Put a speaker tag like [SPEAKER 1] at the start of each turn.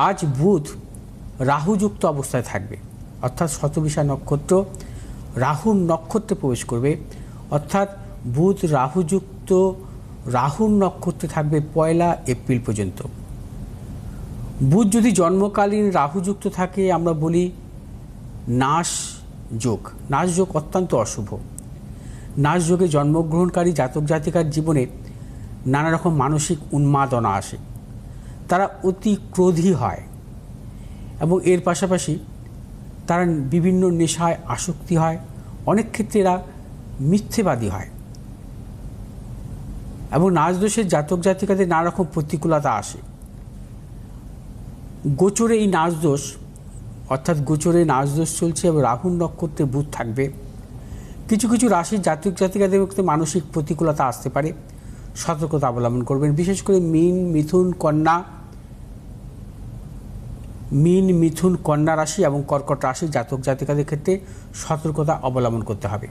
[SPEAKER 1] আজ বুধ রাহুযুক্ত অবস্থায় থাকবে, অর্থাৎ শতবিশা নক্ষত্র রাহুর নক্ষত্রে প্রবেশ করবে, অর্থাৎ বুধ রাহুযুক্ত রাহুর নক্ষত্রে থাকবে 1 এপ্রিল পর্যন্ত। বুধ যদি জন্মকালীন রাহুযুক্ত থাকে আমরা বলি নাশ যোগ। নাশ যোগ অত্যন্ত অশুভ। নাশ যোগে জন্মগ্রহণকারী জাতক জাতিকার জীবনে নানা রকম মানসিক উন্মাদনা আসে, তারা অতি ক্রোধী হয় এবং এর পাশাপাশি তারা বিভিন্ন নেশায় আসক্তি হয়, অনেক ক্ষেত্রে এরা মিথ্যেবাদী হয় এবং নাশ দোষের জাতক জাতিকাদের নানা রকম প্রতিকূলতা আসে। গোচরে এই নাশ দোষ, অর্থাৎ গোচরে নাশ দোষ চলছে এবং রাহুর নক্ষত্রে বুধ থাকবে। কিছু কিছু রাশির জাতক জাতিকাদের মধ্যে মানসিক প্রতিকূলতা আসতে পারে, সতর্কতা অবলম্বন করবেন। বিশেষ করে মীন, মিথুন, কন্যা রাশি এবং কর্কট রাশির জাতক জাতিকাদের ক্ষেত্রে সতর্কতা অবলম্বন করতে হবে।